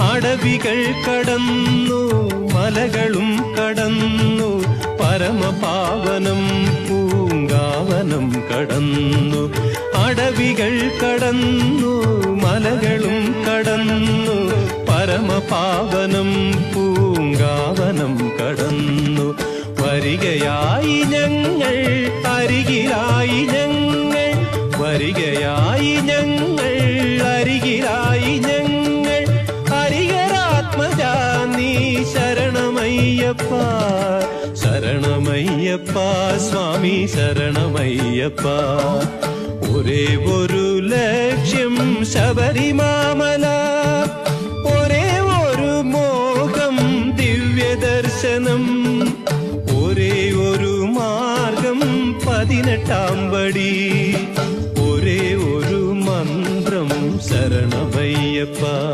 അടവികൾ കടന്നു മലകളും കടന്നു പരമപാവനം പൂങ്കാവനം കടന്നു. അടവികൾ കടന്നു മലകളും കടന്നു പരമപാവനം പൂങ്കാവനം കടന്നു. വരികയായി ഞങ്ങൾ അരികിലായി ഞങ്ങൾ, വരികയായി ഞങ്ങൾ അരികിലായി ഞങ്ങൾ. ഹരിഹരാത്മജാ നീ ശരണമയ്യപ്പ, ശരണമയ്യപ്പ സ്വാമി ശരണമയ്യപ്പ. ഒരേ ഒരു ലക്ഷ്യം ശബരിമാമല, ഒരേ ഒരു മോഹം ദിവ്യദർശനം, ഒരേ ഒരു മാർഗം 18-ാം പടി, ഒരേ ഒരു മന്ത്രം ശരണമയ്യപ്പ.